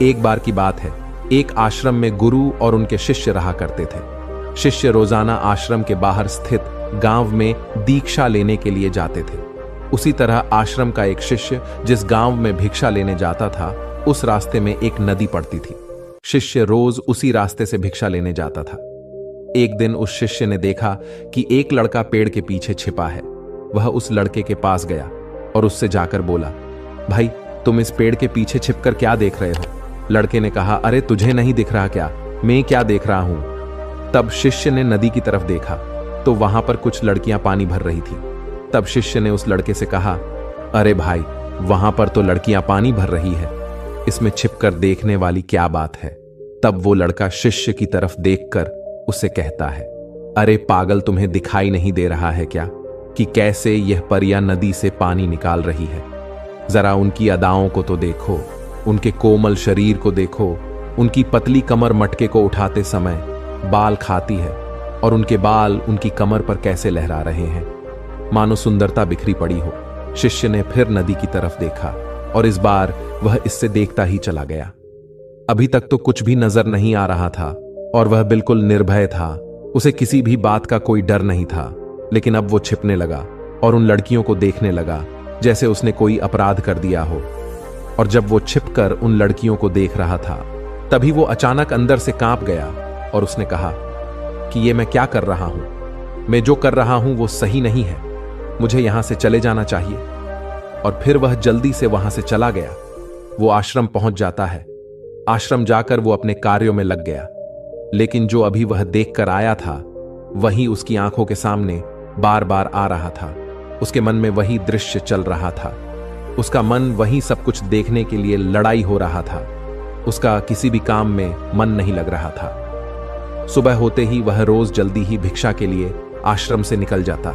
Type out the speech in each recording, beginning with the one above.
एक बार की बात है, एक आश्रम में गुरु और उनके शिष्य रहा करते थे। शिष्य रोजाना आश्रम के बाहर स्थित गांव में दीक्षा लेने के लिए जाते थे। उसी तरह आश्रम का एक शिष्य जिस गांव में भिक्षा लेने जाता था, उस रास्ते में एक नदी पड़ती थी। शिष्य रोज उसी रास्ते से भिक्षा लेने जाता था। एक दिन उस शिष्य ने देखा कि एक लड़का पेड़ के पीछे छिपा है। वह उस लड़के के पास गया और उससे जाकर बोला, भाई, तुम इस पेड़ के पीछे छिपकर क्या देख रहे हो? लड़के ने कहा, अरे तुझे नहीं दिख रहा क्या? मैं क्या देख रहा हूं? तब शिष्य ने नदी की तरफ देखा तो वहां पर कुछ लड़कियां पानी भर रही थी। तब शिष्य ने उस लड़के से कहा, अरे भाई, वहां पर तो लड़कियां पानी भर रही है, इसमें छिपकर देखने वाली क्या बात है? तब वो लड़का शिष्य की तरफ देखकर उसे कहता है, अरे पागल, तुम्हें दिखाई नहीं दे रहा है क्या कि कैसे यह परियां नदी से पानी निकाल रही है? जरा उनकी अदाओं को तो देखो, उनके कोमल शरीर को देखो, उनकी पतली कमर मटके को उठाते समय बाल खाती है और उनके बाल उनकी कमर पर कैसे लहरा रहे हैं, मानो सुंदरता बिखरी पड़ी हो। शिष्य ने फिर नदी की तरफ देखा और इस बार वह इससे देखता ही चला गया। अभी तक तो कुछ भी नजर नहीं आ रहा था और वह बिल्कुल निर्भय था। उसे किसी भी बात का कोई डर नहीं था। लेकिन अब वो छिपने लगा और उन लड़कियों को देखने लगा जैसे उसने कोई अपराध कर दिया हो। और जब वो छिपकर उन लड़कियों को देख रहा था, तभी वो अचानक अंदर से कांप गया और उसने कहा कि ये मैं क्या कर रहा हूं? मैं जो कर रहा हूं वो सही नहीं है, मुझे यहां से चले जाना चाहिए। और फिर वह जल्दी से वहां से चला गया। वो आश्रम पहुंच जाता है। आश्रम जाकर वो अपने कार्यों में लग गया। लेकिन जो अभी वह देखकर आया था, वही उसकी आंखों के सामने बार बार आ रहा था। उसके मन में वही दृश्य चल रहा था। उसका मन वही सब कुछ देखने के लिए लड़ाई हो रहा था। उसका किसी भी काम में मन नहीं लग रहा था। सुबह होते ही वह रोज जल्दी ही भिक्षा के लिए आश्रम से निकल जाता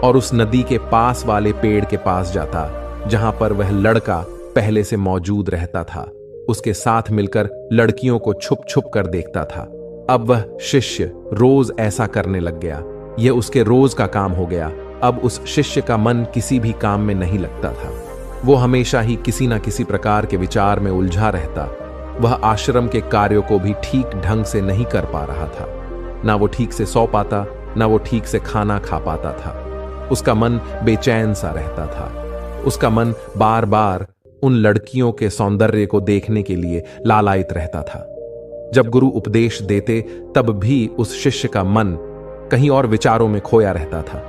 और उस नदी के पास वाले पेड़ के पास जाता जहां पर वह लड़का पहले से मौजूद रहता था। उसके साथ मिलकर लड़कियों को छुप छुप कर देखता था। अब वह शिष्य रोज ऐसा करने लग गया। यह उसके रोज का काम हो गया। अब उस शिष्य का मन किसी भी काम में नहीं लगता था। वो हमेशा ही किसी न किसी प्रकार के विचार में उलझा रहता। वह आश्रम के कार्यों को भी ठीक ढंग से नहीं कर पा रहा था। ना वो ठीक से सो पाता, ना वो ठीक से खाना खा पाता था। उसका मन बेचैन सा रहता था। उसका मन बार बार उन लड़कियों के सौंदर्य को देखने के लिए लालायित रहता था। जब गुरु उपदेश देते तब भी उस शिष्य का मन कहीं और विचारों में खोया रहता था।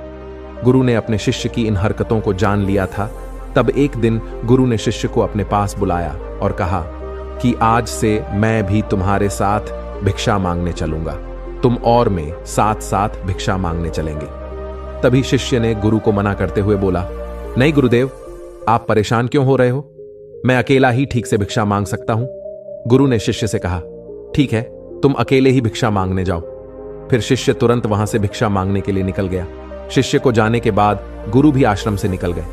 गुरु ने अपने शिष्य की इन हरकतों को जान लिया था। तब एक दिन गुरु ने शिष्य को अपने पास बुलाया और कहा कि आज से मैं भी तुम्हारे साथ भिक्षा मांगने चलूंगा। तुम और मैं साथ साथ भिक्षा मांगने चलेंगे। तभी शिष्य ने गुरु को मना करते हुए बोला, नहीं गुरुदेव, आप परेशान क्यों हो रहे हो? मैं अकेला ही ठीक से भिक्षा मांग सकता हूं। गुरु ने शिष्य से कहा, ठीक है, तुम अकेले ही भिक्षा मांगने जाओ। फिर शिष्य तुरंत वहां से भिक्षा मांगने के लिए निकल गया। शिष्य को जाने के बाद गुरु भी आश्रम से निकल गए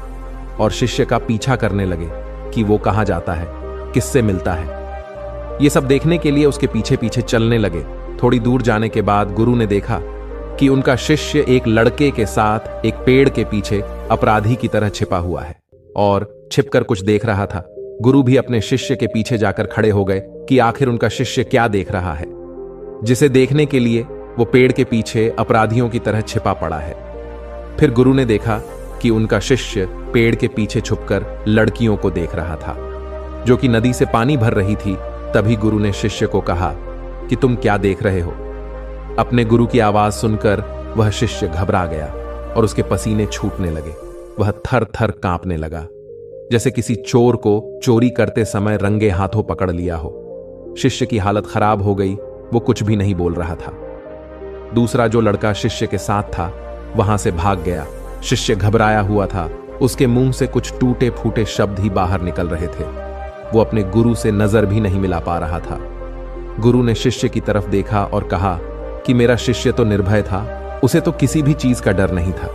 और शिष्य का पीछा करने लगे कि वो कहां जाता है, किससे मिलता है। ये सब देखने के लिए उसके पीछे पीछे चलने लगे। थोड़ी दूर जाने के बाद गुरु ने देखा कि उनका शिष्य एक लड़के के साथ एक पेड़ के पीछे अपराधी की तरह छिपा हुआ है और छिपकर कुछ देख रहा था। गुरु भी अपने शिष्य के पीछे जाकर खड़े हो गए कि आखिर उनका शिष्य क्या देख रहा है, जिसे देखने के लिए वो पेड़ के पीछे अपराधियों की तरह छिपा पड़ा है। फिर गुरु ने देखा कि उनका शिष्य पेड़ के पीछे छुपकर लड़कियों को देख रहा था, जो कि नदी से पानी भर रही थी। तभी गुरु ने शिष्य को कहा कि तुम क्या देख रहे हो? अपने गुरु की आवाज सुनकर वह शिष्य घबरा गया और उसके पसीने छूटने लगे। वह थर थर कांपने लगा, जैसे किसी चोर को चोरी करते समय रंगे हाथों पकड़ लिया हो। शिष्य की हालत खराब हो गई। वो कुछ भी नहीं बोल रहा था। दूसरा जो लड़का शिष्य के साथ था वहां से भाग गया। शिष्य घबराया हुआ था। उसके मुंह से कुछ टूटे फूटे शब्द ही बाहर निकल रहे थे। वो अपने गुरु से नजर भी नहीं मिला पा रहा था। गुरु ने शिष्य की तरफ देखा और कहा कि मेरा शिष्य तो निर्भय था, उसे तो किसी भी चीज का डर नहीं था।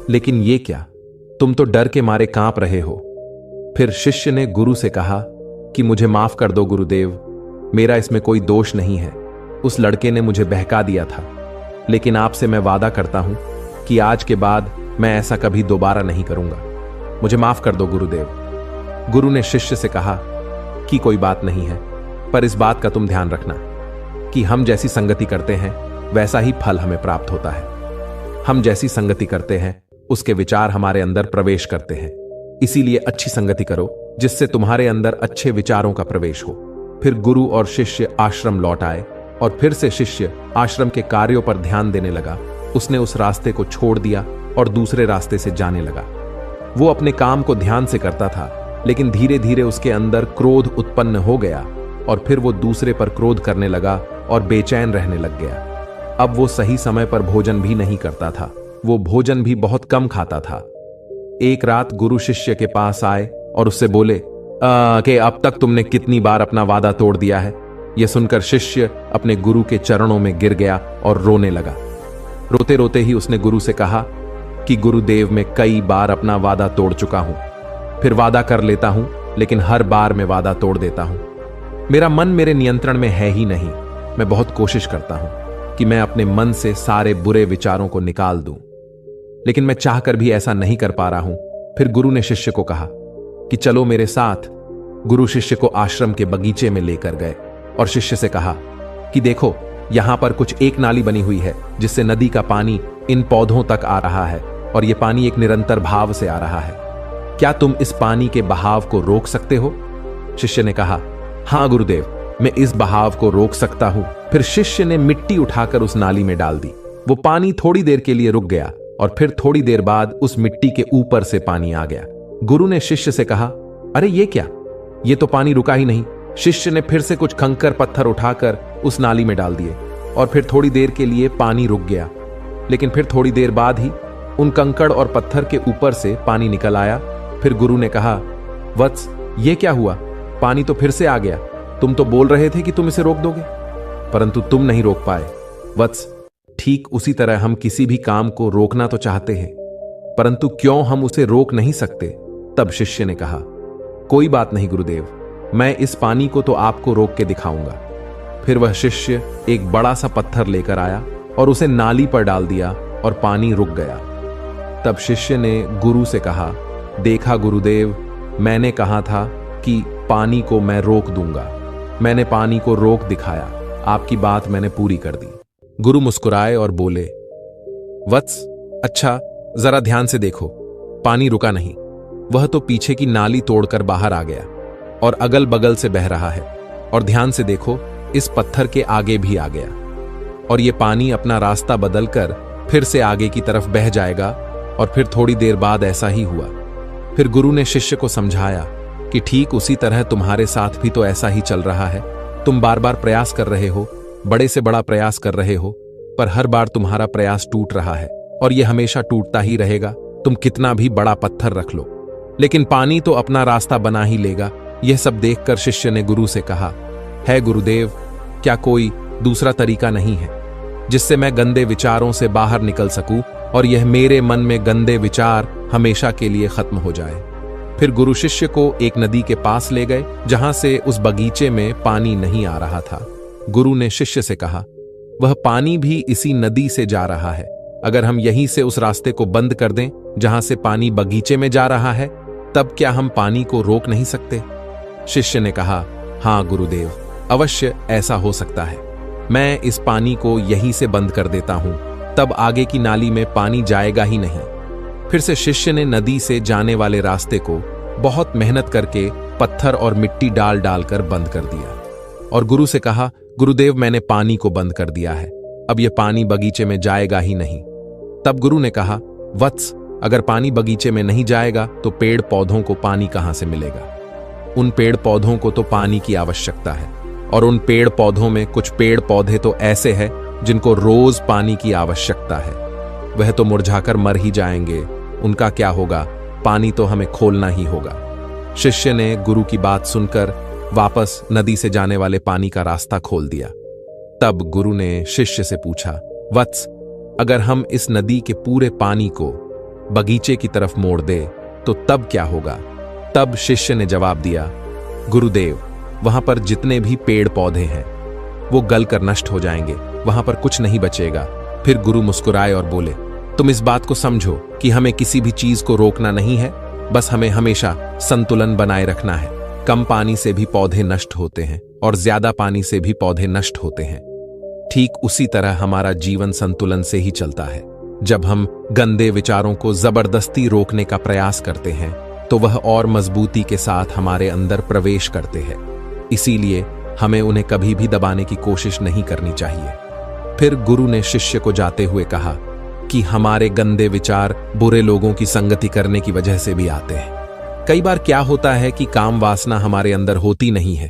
लेकिन ये क्या, तुम तो डर के मारे कांप रहे हो। फिर शिष्य ने गुरु से कहा कि मुझे माफ कर दो गुरुदेव, मेरा इसमें कोई दोष नहीं है। उस लड़के ने मुझे बहका दिया था, लेकिन आपसे मैं वादा करता हूं कि आज के बाद मैं ऐसा कभी दोबारा नहीं करूंगा। मुझे माफ कर दो गुरुदेव। गुरु ने शिष्य से कहा कि कोई बात नहीं है, पर इस बात का तुम ध्यान रखना कि हम जैसी संगति करते हैं वैसा ही फल हमें प्राप्त होता है। हम जैसी संगति करते हैं उसके विचार हमारे अंदर प्रवेश करते हैं। इसीलिए अच्छी संगति करो जिससे तुम्हारे अंदर अच्छे विचारों का प्रवेश हो। फिर गुरु और शिष्य आश्रम लौट आए और फिर से शिष्य आश्रम के कार्यों पर ध्यान देने लगा। उसने उस रास्ते को छोड़ दिया और दूसरे रास्ते से जाने लगा। वो अपने काम को ध्यान से करता था, लेकिन धीरे धीरे उसके अंदर क्रोध उत्पन्न हो गया और फिर वो दूसरे पर क्रोध करने लगा और बेचैन रहने लग गया। अब वो सही समय पर भोजन भी नहीं करता था, वो भोजन भी बहुत कम खाता था। एक रात गुरु शिष्य के पास आए और उससे बोले कि अब तक तुमने कितनी बार अपना वादा तोड़ दिया है। यह सुनकर शिष्य अपने गुरु के चरणों में गिर गया और रोने लगा। रोते रोते ही उसने गुरु से कहा कि गुरुदेव, मैं कई बार अपना वादा तोड़ चुका हूं, फिर वादा कर लेता हूं, लेकिन हर बार मैं वादा तोड़ देता हूं। मेरा मन मेरे नियंत्रण में है ही नहीं। मैं बहुत कोशिश करता हूं कि मैं अपने मन से सारे बुरे विचारों को निकाल दूं, लेकिन मैं चाहकर भी ऐसा नहीं कर पा रहा हूं। फिर गुरु ने शिष्य को कहा कि चलो मेरे साथ। गुरु शिष्य को आश्रम के बगीचे में लेकर गए और शिष्य से कहा कि देखो, यहां पर कुछ एक नाली बनी हुई है जिससे नदी का पानी इन पौधों तक आ रहा है और यह पानी एक निरंतर भाव से आ रहा है। क्या तुम इस पानी के बहाव को रोक सकते हो? शिष्य ने कहा, हां गुरुदेव, मैं इस बहाव को रोक सकता हूं। फिर शिष्य ने मिट्टी उठाकर उस नाली में डाल दी। वो पानी थोड़ी देर के लिए रुक गया और फिर थोड़ी देर बाद उस मिट्टी के ऊपर से पानी आ गया। गुरु ने शिष्य से कहा, अरे ये क्या, ये तो पानी रुका ही नहीं। शिष्य ने फिर से कुछ कंकर पत्थर उठाकर उस नाली में डाल दिए और फिर थोड़ी देर के लिए पानी रुक गया, लेकिन फिर थोड़ी देर बाद ही उन कंकड़ और पत्थर के ऊपर से पानी निकल आया। फिर गुरु ने कहा, वत्स, ये क्या हुआ? पानी तो फिर से आ गया। तुम तो बोल रहे थे कि तुम इसे रोक दोगे, परंतु तुम नहीं रोक पाए। वत्स, ठीक उसी तरह हम किसी भी काम को रोकना तो चाहते हैं, परंतु क्यों हम उसे रोक नहीं सकते? तब शिष्य ने कहा, कोई बात नहीं गुरुदेव, मैं इस पानी को तो आपको रोक के दिखाऊंगा। फिर वह शिष्य एक बड़ा सा पत्थर लेकर आया और उसे नाली पर डाल दिया और पानी रुक गया। तब शिष्य ने गुरु से कहा, देखा गुरुदेव, मैंने कहा था कि पानी को मैं रोक दूंगा। मैंने पानी को रोक दिखाया, आपकी बात मैंने पूरी कर दी। गुरु मुस्कुराए और बोले, वत्स, अच्छा, जरा ध्यान से देखो, पानी रुका नहीं, वह तो पीछे की नाली तोड़कर बाहर आ गया और अगल बगल से बह रहा है। और ध्यान से देखो, इस पत्थर के आगे भी आ गया और यह पानी अपना रास्ता बदलकर फिर से आगे की तरफ बह जाएगा। और फिर थोड़ी देर बाद ऐसा ही हुआ। फिर गुरु ने शिष्य को समझाया कि ठीक उसी तरह तुम्हारे साथ भी तो ऐसा ही चल रहा है। तुम बार बार प्रयास कर रहे हो, बड़े से बड़ा प्रयास कर रहे हो, पर हर बार तुम्हारा प्रयास टूट रहा है और यह हमेशा टूटता ही रहेगा। तुम कितना भी बड़ा पत्थर रख लो, लेकिन पानी तो अपना रास्ता बना ही लेगा। यह सब देखकर शिष्य ने गुरु से कहा, है गुरुदेव, क्या कोई दूसरा तरीका नहीं है जिससे मैं गंदे विचारों से बाहर निकल सकूं और यह मेरे मन में गंदे विचार हमेशा के लिए खत्म हो जाए? फिर गुरु शिष्य को एक नदी के पास ले गए जहां से उस बगीचे में पानी नहीं आ रहा था। गुरु ने शिष्य से कहा, वह पानी भी इसी नदी से जा रहा है। अगर हम यहीं से उस रास्ते को बंद कर दें जहां से पानी बगीचे में जा रहा है, तब क्या हम पानी को रोक नहीं सकते? शिष्य ने कहा, हां गुरुदेव, अवश्य ऐसा हो सकता है। मैं इस पानी को यहीं से बंद कर देता हूं, तब आगे की नाली में पानी जाएगा ही नहीं। फिर से शिष्य ने नदी से जाने वाले रास्ते को बहुत मेहनत करके पत्थर और मिट्टी डाल डालकर बंद कर दिया और गुरु से कहा, गुरुदेव, मैंने पानी को बंद कर दिया है, अब यह पानी बगीचे में जाएगा ही नहीं। तब गुरु ने कहा, वत्स, अगर पानी बगीचे में नहीं जाएगा तो पेड़ पौधों को पानी कहां से मिलेगा? उन पेड़ पौधों को तो पानी की आवश्यकता है और उन पेड़ पौधों में कुछ पेड़ पौधे तो ऐसे हैं जिनको रोज पानी की आवश्यकता है। वह तो मुरझाकर मर ही जाएंगे, उनका क्या होगा? पानी तो हमें खोलना ही होगा। शिष्य ने गुरु की बात सुनकर वापस नदी से जाने वाले पानी का रास्ता खोल दिया। तब गुरु ने शिष्य से पूछा, वत्स, अगर हम इस नदी के पूरे पानी को बगीचे की तरफ मोड़ दे तो तब क्या होगा? तब शिष्य ने जवाब दिया, गुरुदेव, वहां पर जितने भी पेड़ पौधे हैं वो गलकर नष्ट हो जाएंगे, वहां पर कुछ नहीं बचेगा। फिर गुरु मुस्कुराए और बोले, तुम इस बात को समझो कि हमें किसी भी चीज को रोकना नहीं है, बस हमें हमेशा संतुलन बनाए रखना है। कम पानी से भी पौधे नष्ट होते हैं और ज्यादा पानी से भी पौधे नष्ट होते हैं। ठीक उसी तरह हमारा जीवन संतुलन से ही चलता है। जब हम गंदे विचारों को जबरदस्ती रोकने का प्रयास करते हैं तो वह और मजबूती के साथ हमारे अंदर प्रवेश करते हैं। इसीलिए हमें उन्हें कभी भी दबाने की कोशिश नहीं करनी चाहिए। फिर गुरु ने शिष्य को जाते हुए कहा कि हमारे गंदे विचार बुरे लोगों की संगति करने की वजह से भी आते हैं। कई बार क्या होता है कि काम वासना हमारे अंदर होती नहीं है,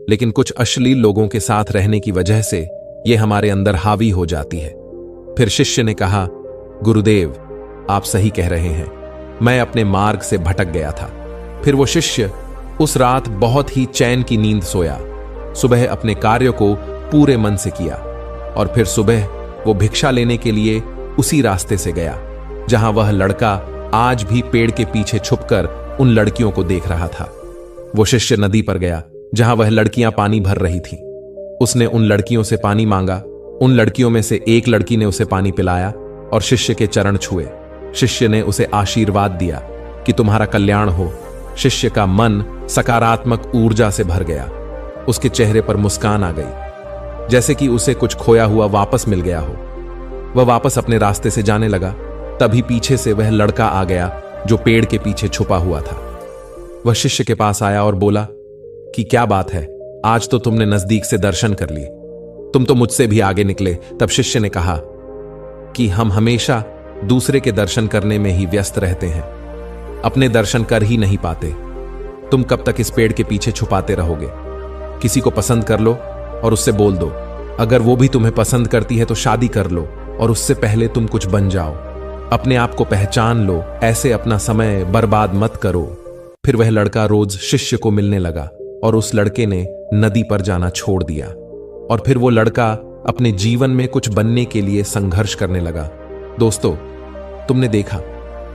लेकिन कुछ अश्लील लोगों के साथ रहने की वजह से यह हमारे अंदर हावी हो जाती है। फिर शिष्य ने कहा, गुरुदेव, आप सही कह रहे हैं, मैं अपने मार्ग से भटक गया था। फिर वो शिष्य उस रात बहुत ही चैन की नींद सोया। सुबह अपने कार्य को पूरे मन से किया और फिर सुबह वो भिक्षा लेने के लिए उसी रास्ते से गया जहां वह लड़का आज भी पेड़ के पीछे छुपकर उन लड़कियों को देख रहा था। वो शिष्य नदी पर गया जहां वह लड़कियां पानी भर रही थीं। उसने उन लड़कियों से पानी मांगा। उन लड़कियों में से एक लड़की ने उसे पानी पिलाया और शिष्य के चरण छुए। शिष्य ने उसे आशीर्वाद दिया कि तुम्हारा कल्याण हो। शिष्य का मन सकारात्मक ऊर्जा से भर गया। उसके चेहरे पर मुस्कान आ गई, जैसे कि उसे कुछ खोया हुआ वापस मिल गया हो। वह वापस अपने रास्ते से जाने लगा। तभी पीछे से वह लड़का आ गया जो पेड़ के पीछे छुपा हुआ था। वह शिष्य के पास आया और बोला कि क्या बात है, आज तो तुमने नजदीक से दर्शन कर लिए, तुम तो मुझसे भी आगे निकले। तब शिष्य ने कहा कि हम हमेशा दूसरे के दर्शन करने में ही व्यस्त रहते हैं, अपने दर्शन कर ही नहीं पाते। तुम कब तक इस पेड़ के पीछे छुपाते रहोगे? किसी को पसंद कर लो और उससे बोल दो। अगर वो भी तुम्हें पसंद करती है तो शादी कर लो और उससे पहले तुम कुछ बन जाओ। अपने आप को पहचान लो, ऐसे अपना समय बर्बाद मत करो। फिर वह लड़का रोज शिष्य को मिलने लगा और उस लड़के ने नदी पर जाना छोड़ दिया और फिर वो लड़का अपने जीवन में कुछ बनने के लिए संघर्ष करने लगा। दोस्तों, तुमने देखा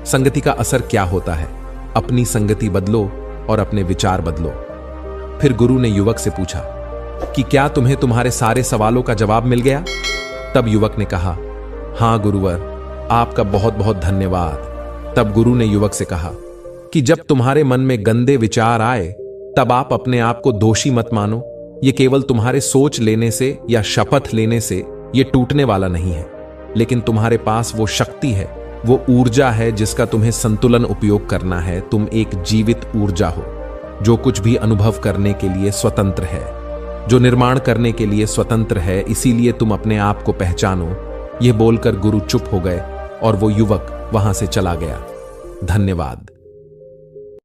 संगति का असर क्या होता है। अपनी संगति बदलो और अपने विचार बदलो। फिर गुरु ने युवक से पूछा कि क्या तुम्हें तुम्हारे सारे सवालों का जवाब मिल गया? तब युवक ने कहा, हां गुरुवर, आपका बहुत बहुत धन्यवाद। तब गुरु ने युवक से कहा कि जब तुम्हारे मन में गंदे विचार आए तब आप अपने आप को दोषी मत मानो। ये केवल तुम्हारे सोच लेने से या शपथ लेने से ये टूटने वाला नहीं है, लेकिन तुम्हारे पास वो शक्ति है, वो ऊर्जा है जिसका तुम्हें संतुलन उपयोग करना है। तुम एक जीवित ऊर्जा हो जो कुछ भी अनुभव करने के लिए स्वतंत्र है, जो निर्माण करने के लिए स्वतंत्र है। इसीलिए तुम अपने आप को पहचानो। यह बोलकर गुरु चुप हो गए और वो युवक वहां से चला गया। धन्यवाद।